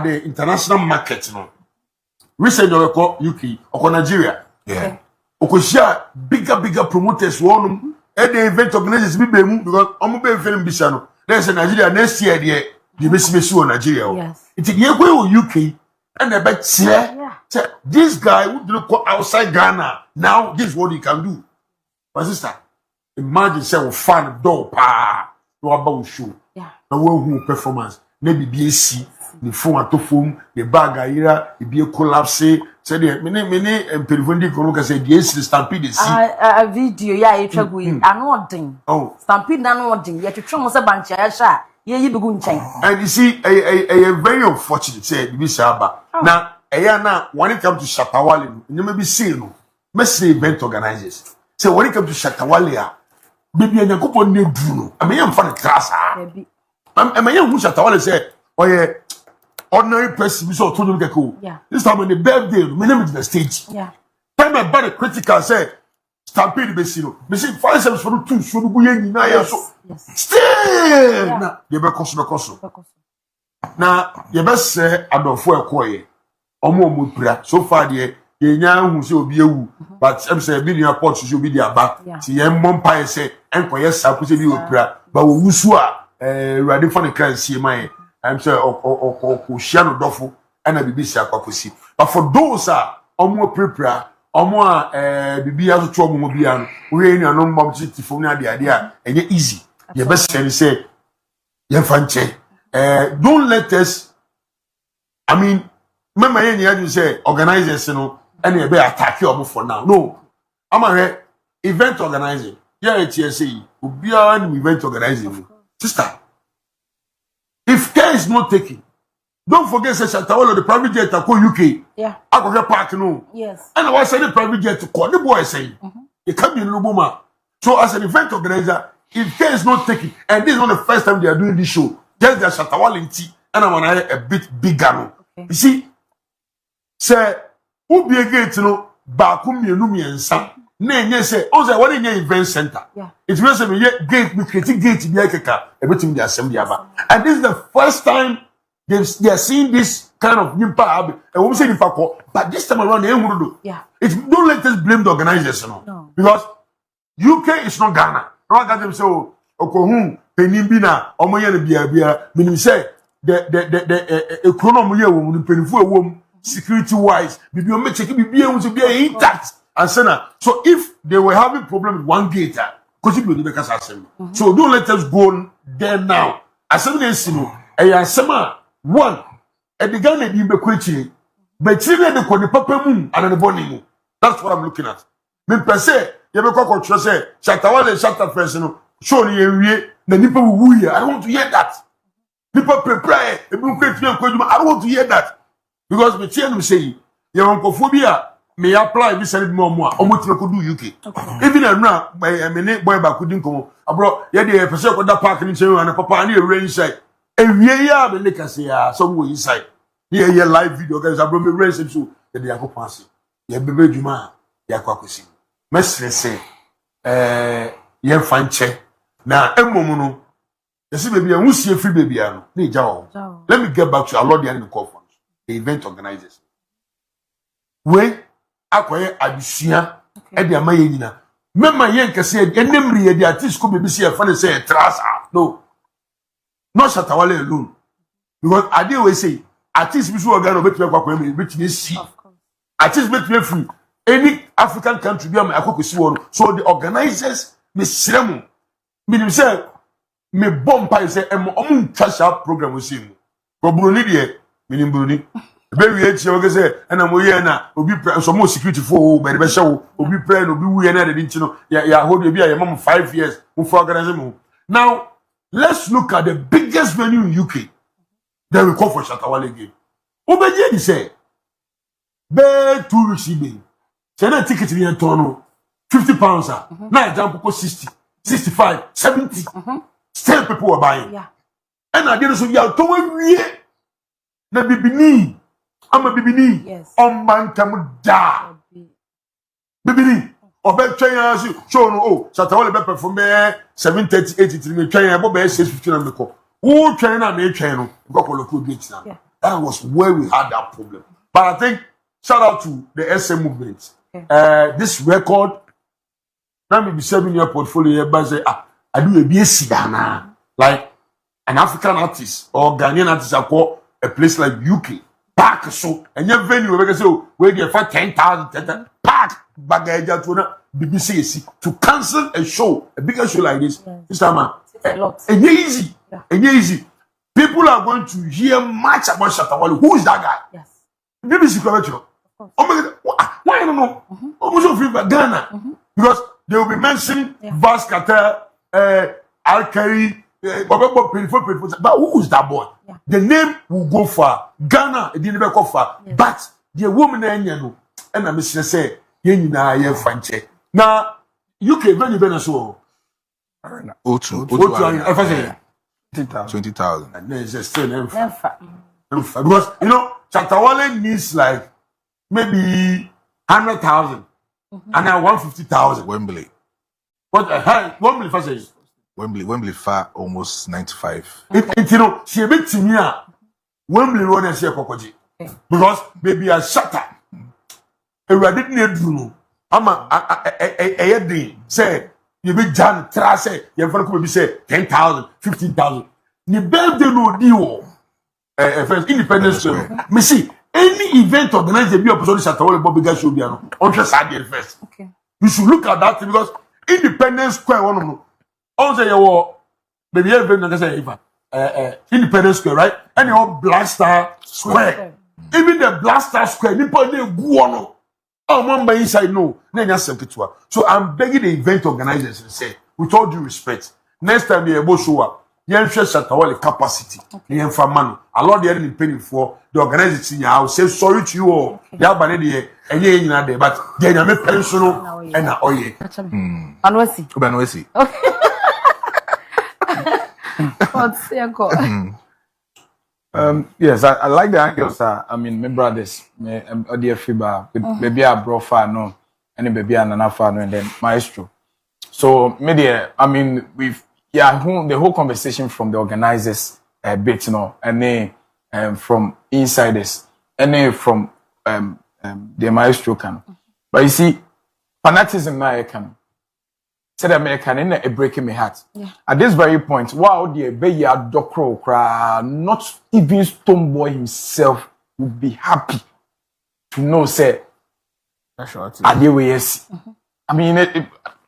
the international market no. Recently we call UK or Nigeria. Yeah. Okoshia bigger promoters one at the event organizers be because I'm be film bisano. There's a Nigeria next year there. You miss Nigeria. Yes. It's a UK and I bet this guy who didn't go outside Ghana. Now this is what he can do. My sister, imagine say fan door pa no about show. Yeah. Now who performance maybe BSc the phone at phone the bag ira it be a collapse say many perifondi kono say the stampede a video ya etwagu ano odin stampede na no odin ye twetwe mo se bancha ya sha ye yi begu nchen. And you see a very unfortunate say be saba na na when it comes to ShattaWale you may be saying no message event organizers say when it comes to ShattaWale baby anyakopon na du no I mean am fa the class baby am who ShattaWale say oye ordinary person so to look cool. Yeah. This time on the birthday, my name is the stage. Yeah. Time I bought a critical say stampede besino. Me see 5 cents for 2 so do yen na ya so. Still na ye be koso. Na ye be say adofo ekoye. Omo pira. So far there ye nya hu say obi ewu but em say bi na port so obi di aba. Ti ye mmom pa say enkoye sa ko say bi opira. Ba wo wusu a rade for the currency man. I'm saying Shiano Dofo and a BBC Aquacosi. But for those are more prepare, more BB as a trouble mobian, we ain't a non city for the idea, and you're easy. Your best friend say, you're fancy. Don't let us, I mean, remember, you say organizers, you know, and you better attack you for now. No, I'm a event organizing. Yeah, it's TSA, will be an event organizing. Sister. If care is not taken, don't forget say ShattaWale the private jet to go UK. Yeah. I go get park no. Yes. And I was saying the private jet to call the boy saying. It can be in Lubuma. So as an event organizer, if care is not taken, and this is not the first time they are doing this show, just the ShattaWale in tea, and I want to a bit bigger no. Okay. You see, say who be a gate no bakum me and some. Nay, say, oh, what in your event center? Yeah. It's really a gate, we create gate to be like everything the assembly about. And this is the first time they are seeing this kind of nimpa. And we say nimpa, but this time around, they ain't do. Yeah. It's don't let us blame the organizers, no. Because UK is not Ghana. No, I got them say, Okohun, Penimbina, Omoyan Bia, meaning say the economy woman, peniful woman, security wise, be intact. And so if they were having problem with one gate, because so don't let us go there now. Assembly one at the Ghana be quickly, but children the papa moon and the bonny. That's what I'm looking at. Me per se, you have a cockroach say, ShattaWale, ShattaFest, show you the nipple woo. I don't want to hear that. People prepare, I don't want to hear that. Because me tell them say, you have oncophobia. May apply this and more. Almost could do UK. Even a by a minute boy back couldn't come. Abroad, yeah, the person of that park in China and a papa near range side. And we are the liquor say, somewhere inside. Here, live video guys, I brought me race and so that they are going passing. Yeah, baby, Juma, Yaquacosi. Mestre say, yeah, fine check. Now, a moment, you see, baby, I will see a free baby. Let me get back to our Lord the conference, the event organizers. Wait. Akoye adisia e de amaye nyina mema ye nkese enemri ye de artist ko BBC e fa say trasa no ShattaWale alone because I dey we say artist bi so organ obetime kwakwa me betime si artist betime free any African country bi am akokosi wo no so the organizers me sremu me say me bomb say omu ntwa program we say mu ko Bruni de me Bruni baby echi o say na mo ye na obi so mo security for be be show obi pray no obi wu ye na de nti no ya hold you be ya mom 5 years for organizing. Now let's look at the biggest venue in UK. Then we call for ShattaWale game. Obeje di say be 2 weeks be say na ticket be turn £50 na example ko 60 65 70 still people were buying. Yeah. And I did so ya to we na bibini I'm a bibini. Yes. On bantam da. Bibini. Obe China show no ShattaWale be perform 7:30 83 China bo be 6:15 na me ko. Wo China na me China no go ko local gate na. That was where we had that problem. But I think, shout out to the SA movement. This record, let me be 7-year portfolio, but say, I do a BSc Ghana. Like an African artist or Ghanaian artist, I call a place like UK. Park so, and your venue, we can say, where you for 10,000, park, bagage to BBC to cancel a show, a bigger show like this. This time, it's a lot. And easy. And easy. People are going to hear much about Shatta. Who is that guy? Yes. BBC correction. Oh my God. Why I don't know? Almost so free Ghana. Because they will be mentioning Vast Cartel, Al-Kari, but who is that boy? The name will go far. Ghana, it didn't go far. But the woman and I'm Mr. say, you French. Now, UK, when you been a show? 20,000. And then it's still never. Because, you know, Shatta needs like maybe 100,000 and now 150,000. Wembley. What Wembley first is? Wembley far almost 95. You know, she a bit to me. Wembley road and she a cocoji. Because maybe a Shatta. I didn't know. I'm a day say you be John Trace, you have to say 10,000, 15,000. The birthday no deal. First Independence Square. Me see any event organized by a person Shatta Bobby Guy should be on just Saturday first. Okay. You should look at that because Independence Square one of them. Also, you were maybe event say Independence Square, right? And your Blaster Square. Even the Blaster Square, people they go on. Oh, mama inside no. So I'm begging the event organizers and say, with all due respect, next time you able show up, you ensure Shatta capacity. You have money. A lot they are paying for the organizers. I will say sorry to you all. You have money and you ain't there, but then you make personal and oh yeah. Anwesi. Okay. What's your call? Yes, I like the angle, sir. I mean, my brothers, my dear Fiba, baby ABRO fan, no, and baby Anana fan, and then Maestro. So, media, I mean, the whole conversation from the organizers a bit, you know, and then from insiders, and then from the Maestro can. But you see, fanatism now can. Said American in a breaking my heart. Yeah. At this very point, wow, the baby Dokro cry, not even Stoneboy himself would be happy to know, say, Adeweyesi. I mean,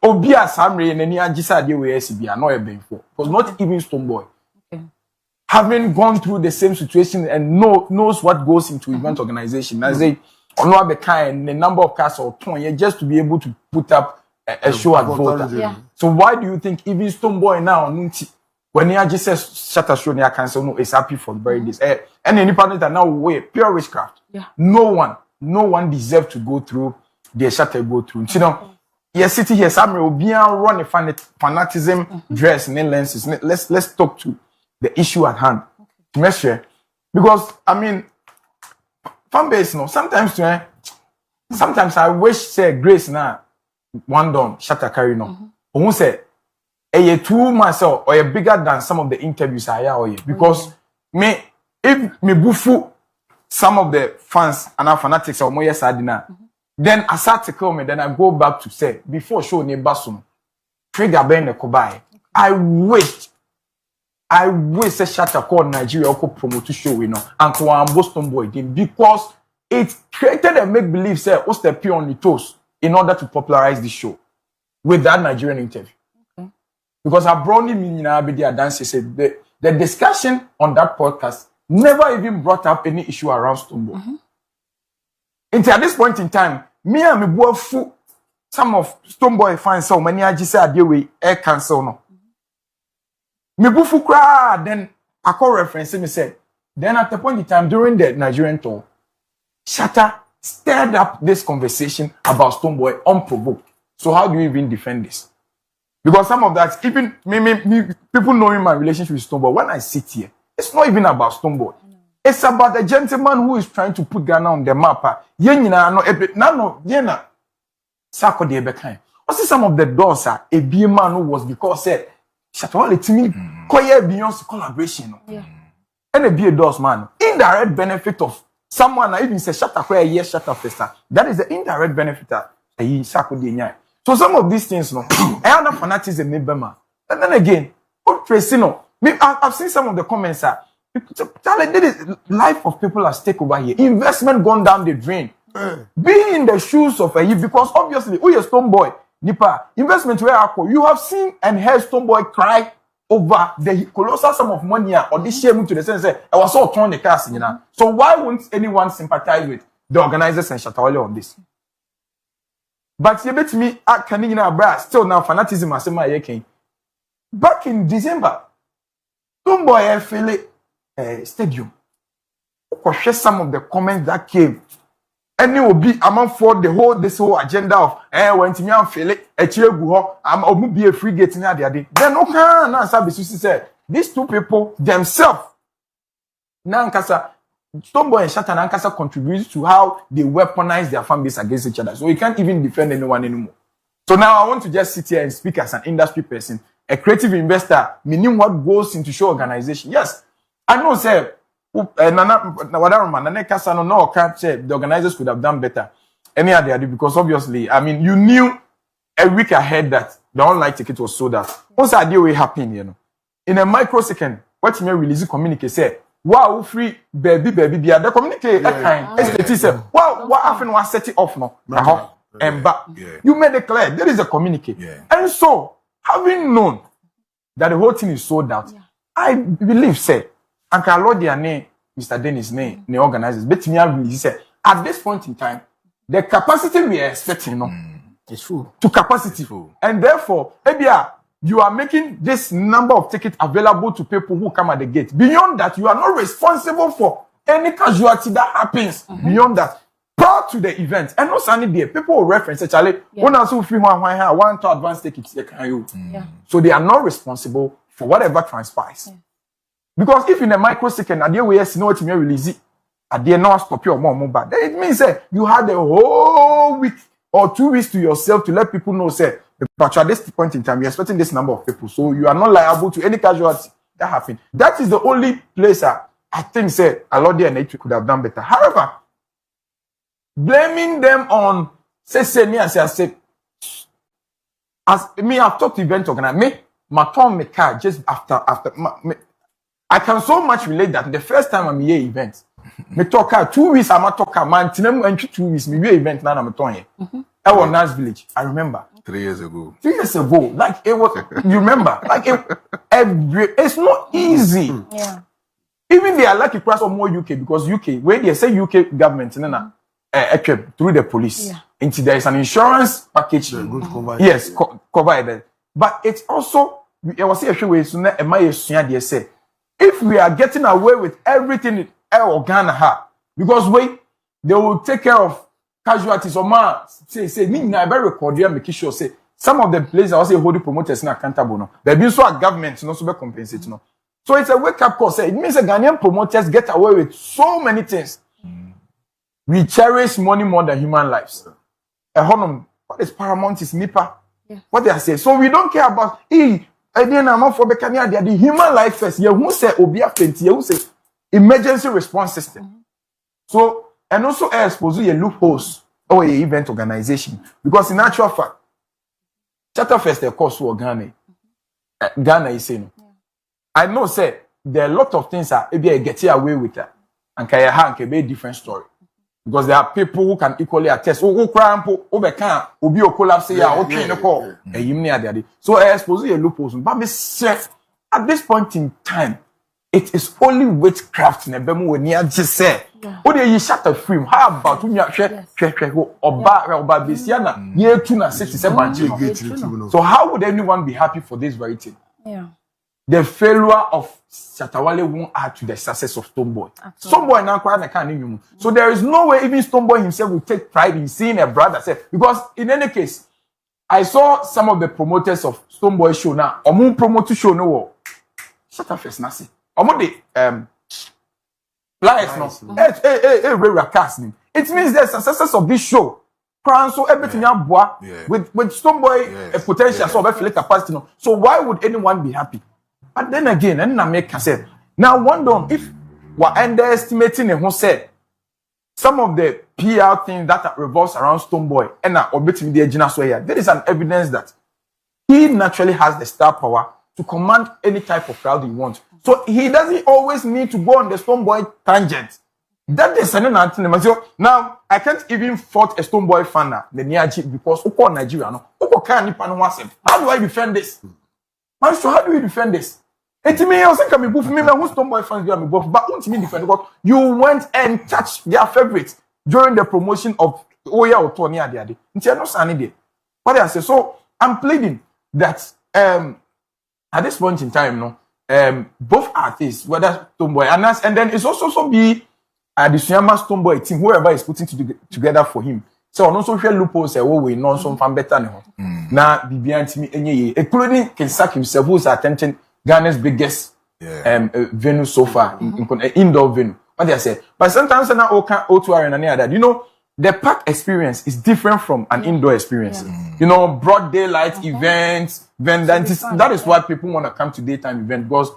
Obia Samri and any Ajisa Adeweyesi be annoyed before. Because not even Stoneboy. Okay. Having gone through the same situation and knows what goes into event organization. I say, on the kind, the number of cars or 20, just to be able to put up a show at Volta. Yeah. So why do you think even Stoneboy now, when he just says Shatta show near cancel, no, is happy for the very days. And any partner that now wait, pure witchcraft. Yeah. No one deserves to go through the Shatta go through. You know, yes, city here, Samuel will be run a fanatism, dress, and lenses. Let's talk to the issue at hand. Okay. Because I mean, fan base, no, sometimes I wish say Grace now. One done, Shatta carry no. Who say, a 2 months or a bigger than some of the interviews I hear because if me bufu some of the fans and our fanatics or more yes then I start to come and then I go back to say before show ne basum trigger ben the kobai. I wish say Shatta call Nigeria or promote show we know and to our Boston boy because it created a make believe say what's the pure on the toes. In order to popularize the show with that Nigerian interview. Okay. Because I brought him in Abedia Dance said the discussion on that podcast never even brought up any issue around Stoneboy. Until at this point in time, me and my boy some of Stoneboy fans so many I just said we air cancel no. Me bufu cry then I call reference me said then at the point in time during the Nigerian tour, Shatta stirred up this conversation about Stoneboy unprovoked. So how do you even defend this? Because some of that, even me people knowing my relationship with Stoneboy, when I sit here, it's not even about Stoneboy. It's about a gentleman who is trying to put Ghana on the map. Also, some of the doors are a B man who was because said Shatta to me, Beyonce collaboration. Yeah. And a be a does man. Indirect benefit of someone even say ShattaFest. That is the indirect benefit that he sakudi. So some of these things, no, I am not fanatism, maybe man. And then again, I've seen some of the comments. Life of people are stake over here. Investment gone down the drain. Being in the shoes of a because obviously, who is Stone Boy? Nipa investment where you have seen and heard Stone Boy cry over the colossal sum of money or this shame to the sense that I was all torn the cast, you know. So why won't anyone sympathize with the organizers and ShattaWale on this? But you bet me, I can in our brass still now fanatism as my king. Back in December, Stone Boy Philly stadium. Some of the comments that came. And it will be among for this whole agenda of when Timian Philly, a chill I'm be a free gate in the day. Then okay, now Sabisi said these two people themselves. Nankasa Stone Boy and Shatta Nankasa contribute to how they weaponize their fan base against each other. So you can't even defend anyone anymore. So now I want to just sit here and speak as an industry person, a creative investor, meaning what goes into show organization. Yes, I know, sir. The organizers could have done better. Any other because obviously, I mean, you knew a week ahead that the online ticket was sold out. What's the idea will happen, you know? In a microsecond, what you may release communicate say, wow, free baby, the communicate say, wow, what happened was set it off now. And back. You made it clear there is a communicate. And so, having known that the whole thing is sold out, I believe, say, and can Lord their name, Mr. Dennis' name, the organizers, but me release said, at this point in time, the capacity we are expecting, it's full. To capacity. And therefore, maybe you are making this number of tickets available to people who come at the gate. Beyond that, you are not responsible for any casualty that happens. Beyond that, prior to the event, and not only there, people will reference actually, one also free one to advance tickets. So they are not responsible for whatever transpires. Because if in a microsecond, at the way you know what you release it, at the end stop your more bad. Then it means that you had a whole week or 2 weeks to yourself to let people know, say, but at this point in time, you're expecting this number of people. So you are not liable to any casualty that happened. That is the only place I think, say, a lot there could have done better. However, blaming them on, say, me, as I said, as me, I've talked to event organizer, me, my turn, my car, just after, I can so much relate that the first time I'm here event, me talk 2 weeks, I'm talk man, 2 weeks, me event now I'm talking. I was Nas Village. I remember 3 years ago. 3 years ago, like it was. You remember, like it's not easy. Even they are lucky price of more UK because UK when they say UK government, through the police, into there is an insurance package. Yes, covered. But it's also I was saying a few ways. They say. If we are getting away with everything Ghana because they will take care of casualties or man say me I better record here make sure say some of the places I was say hold the promoters not accountable no. There be so a government no so be compensate no. So it's a wake up call. Say it means the Ghanaian promoters get away with so many things. We cherish money more than human lives. What is paramount is MIPA. What they are saying. So we don't care about the human life first. You who say obia plenty, you say emergency response system. So and also expose your loopholes or your event organization. Because in actual fact, ShattaFest the course for Ghana. Ghana is saying. I know say there are a lot of things that maybe I get away with that. And can be a different story. Because there are people who can equally attest. Who cramp over can be a collapse here, okay, no call. So I expose your loopholes. But me say at this point in time, it is only witchcraft in a bemu when you just say, oh, you shut a film. How about you share Oba Bisiana near Tuna 67? So how would anyone be happy for this very thing? The failure of ShattaWale won't add to the success of Stone Boy. Stone Boy now can't. So there is no way even Stone Boy himself will take pride in seeing a brother say, because in any case, I saw some of the promoters of Stone Boy show now. Omu promote show no ShattaFest nasi. Omu the flyers no. It means the success of this show. So everything with Stone Boy a potential so of capacity no. So why would anyone be happy? But then again, and I make say now wonder if we're underestimating who said some of the PR things that revolves around Stonebwoy and obitim the Gina so here. There is an evidence that he naturally has the star power to command any type of crowd he wants. So he doesn't always need to go on the Stonebwoy tangent. That is another thing. Now I can't even fault a Stonebwoy fan now, the Niaji, because Uko Nigeria no. Uko can't how do I defend this? Man, so how do you defend this? It me also can be both me who Stonebwoy fans be both, but won't me defend because you went and touched their favorites during the promotion of Oya or Tony Adiade. No sanity. What I say, so I'm pleading that at this point in time, both artists, whether Stonebwoy and us, and then it's also be the Suyama Stonebwoy team, whoever is putting together for him. So on social loopholes, we know some fan better now. Now, BBN including Kensak himself, who's attending Ghana's biggest venue so far, indoor venue. What they say, but sometimes now O2 Arena near that. You know, the park experience is different from an indoor experience. You know, broad daylight events, that is why people want to come to daytime event because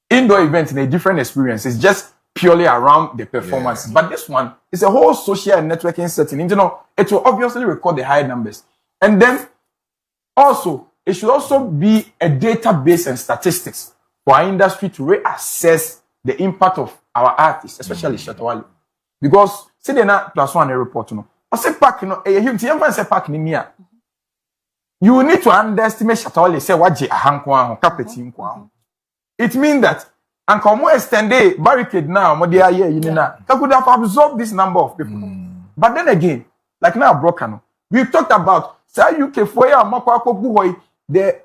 indoor events in a different experience. It's just purely around the performance. But this one is a whole social and networking setting. You know, it will obviously record the high numbers. And then also, it should also be a database and statistics for our industry to reassess the impact of our artists, especially Shatawale. Because, see the na plus one report, I say pack, pack in here. You need to underestimate Shatawale, say what je a carpet. It means that and come more extended barricade now, that could have absorbed this number of people. But then again, like now broken. We talked about say UK for the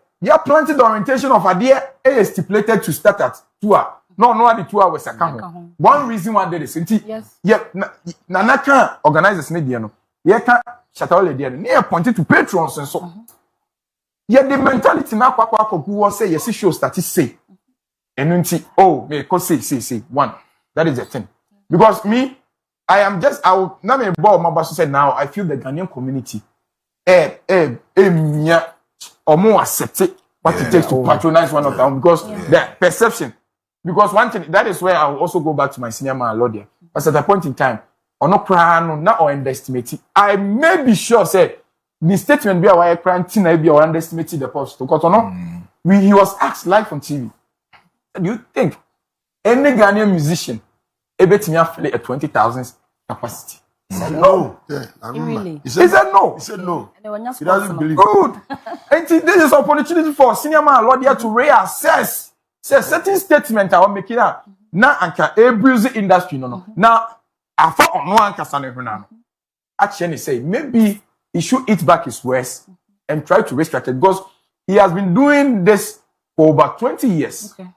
planted orientation of idea is stipulated to start at 2 hours. No, the 2 hours account. One reason why there is Nana organizers Mediano. Can't Shatawale there. Near pointed to patrons and so. Yet the mentality now who was say yes, show statistics. And may say one. That is the thing. Because me, I will not be bored. My boss said now I feel the Ghanaian community or more accept what it takes to patronize one of them because the perception. Because one thing that is where I will also go back to my senior man Lord there. But at a point in time, or no plan, not or underestimate. I may be sure said the statement be our crying tina be or underestimated the post because he was asked live on TV. Do you think any Ghanaian musician able to afford a 20,000 capacity? He said no. Really? He said no. He said no. He doesn't believe. Good. And this is opportunity for senior man Lord here to reassess. Say certain statement I want make it out. Now anka ABRO industry no. Now afa ono anka sanehuna. Actually say maybe he should eat back his words and try to restructure because he has been doing this for over 20 years. Okay.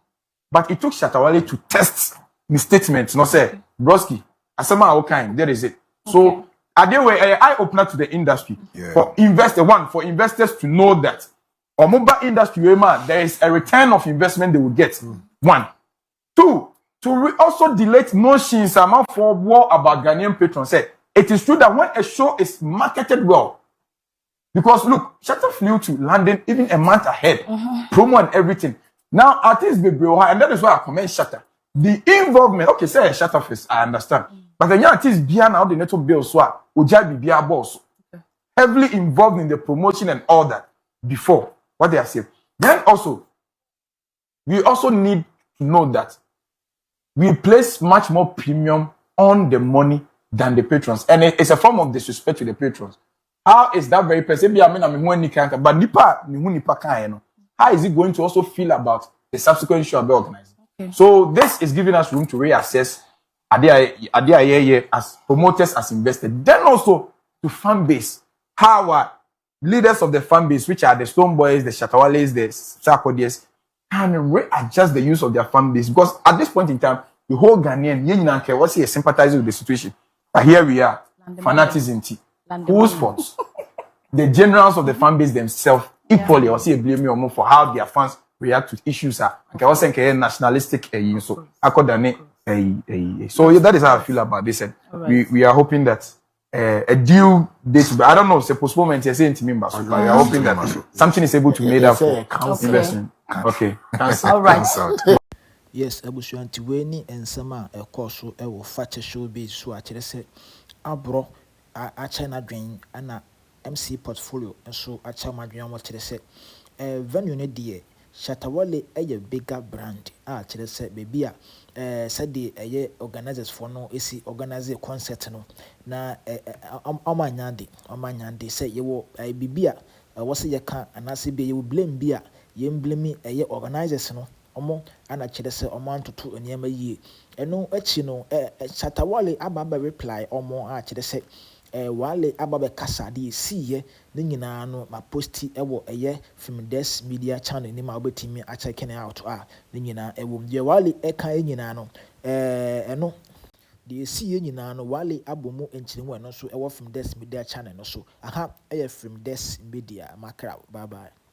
But it took Shatawale to test the statement. No say, broski, asama all kind. There is it. So, are they were eye opener to the industry for investors to know that or mobile industry there is a return of investment they will get. 1, 2, to also delay notions amount for war about Ghanaian patrons. Say it is true that when a show is marketed well, because look, Shatta flew to London even a month ahead, promo and everything. Now, artists be bro, and that is why I commend Shatta. The involvement, okay, say ShattaFest, I understand. But the young artists behind now the network bill, so Ujai be boss, heavily involved in the promotion and all that before what they are saying. Then also, we also need to know that we place much more premium on the money than the patrons, and it's a form of disrespect to the patrons. How is that very person? But nipa how is it going to also feel about the subsequent show being organized? Okay. So this is giving us room to reassess as promoters, as investors. Then also to fan base. How are leaders of the fan base, which are the Stonebwoys, the Shatawales, the Sarkodiyes, can readjust the use of their fan base. Because at this point in time, the whole Ghanaian, what's here sympathizing with the situation. But here we are, fanaticism. Whose fault? The generals of the fan base themselves equally or see blame me for how their fans react to issues are nationalistic so so that is how I feel about this and we are hoping that a due date I don't know say postponement you're saying to me but we are hoping that something is able to be made up for investment. Okay. All right. Yes, abusuanti we ni ensema ekoso ewo fache showbiz so a kire se abro a China dwen ana MC portfolio so a chama dwen mo kire se venue ne de Shatawale eye bigger brand a kire se baby a sade eye organizers for no esi organize concert no na omanyande se yewo bibia wose ye ka anase be ye blame bia ye blame eye organizers no omo ana kire se omo antoto eniema yie eno achi no Shatawale ababa reply omo a kire se wale ababa kasa de siye ne nyina no ma posti ewo eye Filmdesk media channel ni ma obetimi a check out ne nyina ewo de wale eka nyina no eno de siye nyina no wale abomu enchirimu eno so ewo Filmdesk media channel no so aha eye Filmdesk media makra bye bye.